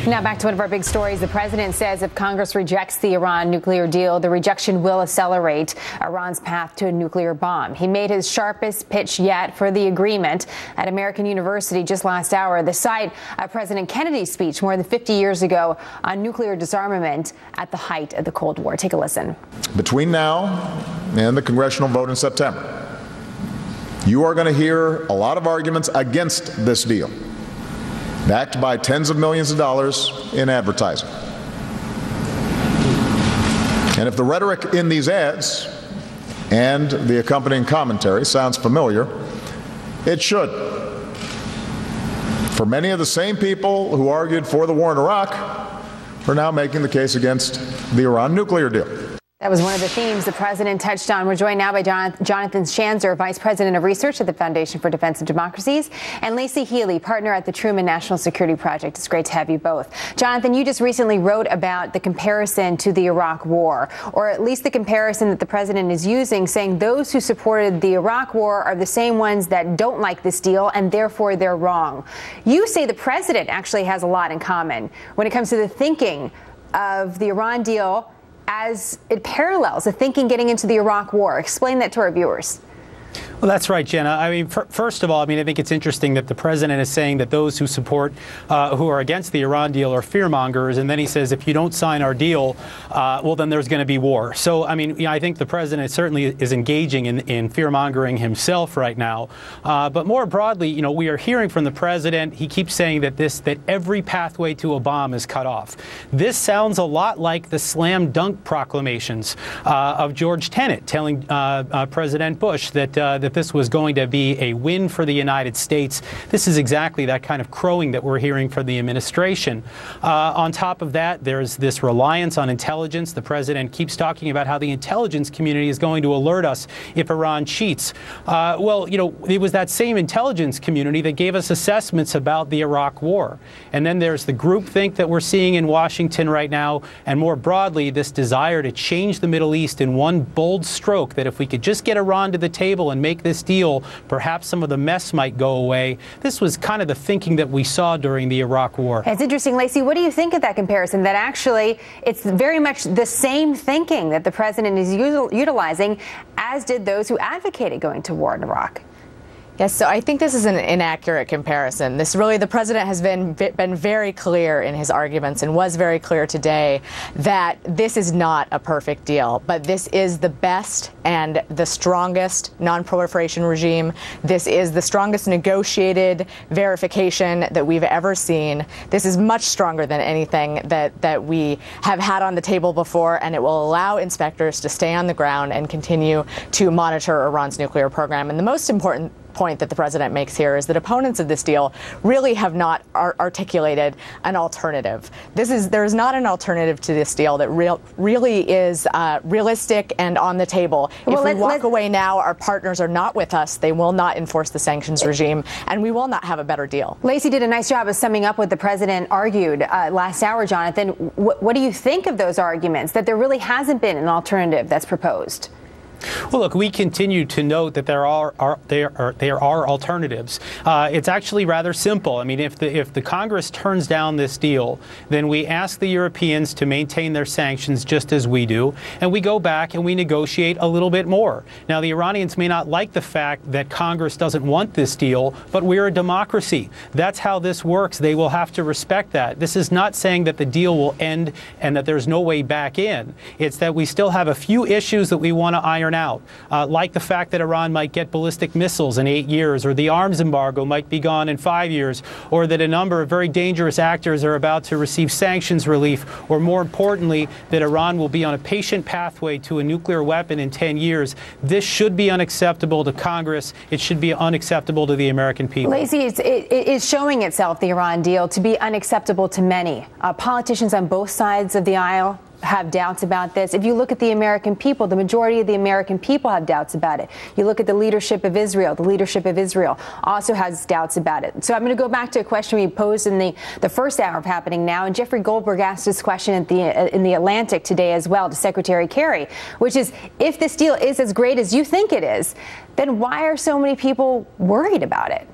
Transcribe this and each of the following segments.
Now back to one of our big stories. The president says if Congress rejects the Iran nuclear deal, the rejection will accelerate Iran's path to a nuclear bomb. He made his sharpest pitch yet for the agreement at American University just last hour, the site of President Kennedy's speech more than 50 years ago on nuclear disarmament at the height of the Cold War. Take a listen. Between now and the congressional vote in September, you are going to hear a lot of arguments against this deal, backed by tens of millions of dollars in advertising. And if the rhetoric in these ads and the accompanying commentary sounds familiar, it should. For many of the same people who argued for the war in Iraq are now making the case against the Iran nuclear deal. That was one of the themes the president touched on. We're joined now by Jonathan Schanzer, Vice President of Research at the Foundation for Defense of Democracies, and Lacey Healy, partner at the Truman National Security Project. It's great to have you both. Jonathan, you just recently wrote about the comparison to the Iraq War, or at least the comparison that the president is using, saying those who supported the Iraq War are the same ones that don't like this deal, and therefore they're wrong. You say the president actually has a lot in common when it comes to the thinking of the Iran deal as it parallels the thinking getting into the Iraq War. Explain that to our viewers. Well, that's right, Jenna. I mean, first of all, I think it's interesting that the president is saying that those who support, who are against the Iran deal are fearmongers, and then he says if you don't sign our deal, well, then there's going to be war. So, I think the president certainly is engaging in fearmongering himself right now. But more broadly, we are hearing from the president. He keeps saying that every pathway to a bomb is cut off. This sounds a lot like the slam dunk proclamations of George Tenet telling President Bush that this was going to be a win for the United States. This is exactly that kind of crowing that we're hearing from the administration. On top of that, there's this reliance on intelligence. The president keeps talking about how the intelligence community is going to alert us if Iran cheats. Well, it was that same intelligence community that gave us assessments about the Iraq War. And then there's the groupthink that we're seeing in Washington right now, and more broadly, this desire to change the Middle East in one bold stroke, that if we could just get Iran to the table and make this deal, perhaps some of the mess might go away. This was kind of the thinking that we saw during the Iraq War. It's interesting, Lacey. What do you think of that comparison? That actually it's very much the same thinking that the president is utilizing, as did those who advocated going to war in Iraq. Yes, so I think this is an inaccurate comparison. The president has been very clear in his arguments, and was very clear today, that this is not a perfect deal, but this is the best and the strongest non-proliferation regime. This is the strongest negotiated verification that we've ever seen. This is much stronger than anything that we have had on the table before, and it will allow inspectors to stay on the ground and continue to monitor Iran's nuclear program. And the most important point that the president makes here is that opponents of this deal really have not articulated an alternative. There is not an alternative to this deal that really is realistic and on the table. If we walk away now, our partners are not with us. They will not enforce the sanctions regime, and we will not have a better deal. Lacey did a nice job of summing up what the president argued last hour, Jonathan. What do you think of those arguments, that there really hasn't been an alternative that's proposed? Well, look, we continue to note that there are alternatives. It's actually rather simple. If the Congress turns down this deal, then we ask the Europeans to maintain their sanctions just as we do, and we go back and we negotiate a little bit more. Now, the Iranians may not like the fact that Congress doesn't want this deal, but we're a democracy. That's how this works. They will have to respect that. This is not saying that the deal will end and that there's no way back in. It's that we still have a few issues that we want to iron out, like the fact that Iran might get ballistic missiles in 8 years, or the arms embargo might be gone in 5 years, or that a number of very dangerous actors are about to receive sanctions relief, or more importantly, that Iran will be on a patient pathway to a nuclear weapon in 10 years. This should be unacceptable to Congress. It should be unacceptable to the American people. Lacey, it is showing itself, the Iran deal, to be unacceptable to many. Politicians on both sides of the aisle have doubts about this. If you look at the American people, the majority of the American people have doubts about it. You look at the leadership of Israel. The leadership of Israel also has doubts about it. So I'm going to go back to a question we posed in the first hour of Happening Now, and Jeffrey Goldberg asked this question in the Atlantic today as well to Secretary Kerry, which is, if this deal is as great as you think it is, then why are so many people worried about it?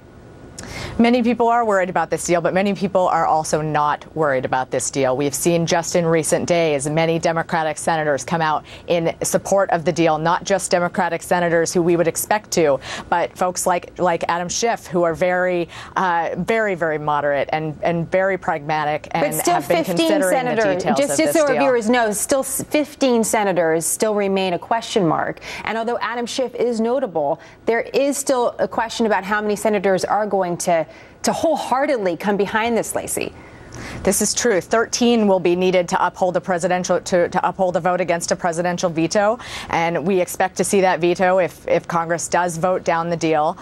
Many people are worried about this deal, but many people are also not worried about this deal. We've seen just in recent days many Democratic senators come out in support of the deal, not just Democratic senators who we would expect to, but folks like Adam Schiff, who are very moderate and very pragmatic and have been considering the details of this deal. Just so our viewers know, still 15 senators still remain a question mark. And although Adam Schiff is notable, there is still a question about how many senators are going to wholeheartedly come behind this, Lacey. This is true. 13 will be needed to uphold the presidential to uphold a vote against a presidential veto, and we expect to see that veto if Congress does vote down the deal.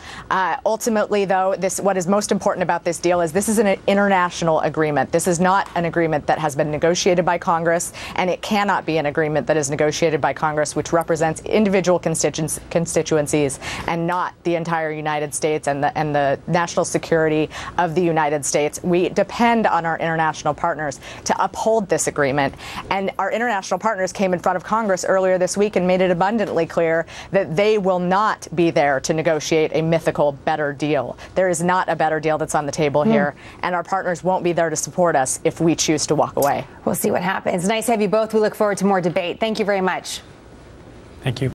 Ultimately, though, what is most important about this deal is this is an international agreement. This is not an agreement that has been negotiated by Congress, and it cannot be an agreement that is negotiated by Congress, which represents individual constituencies and not the entire United States and the national security of the United States. We depend on our international partners to uphold this agreement. And our international partners came in front of Congress earlier this week and made it abundantly clear that they will not be there to negotiate a mythical better deal. There is not a better deal that's on the table here, and our partners won't be there to support us if we choose to walk away. We'll see what happens. Nice to have you both. We look forward to more debate. Thank you very much. Thank you.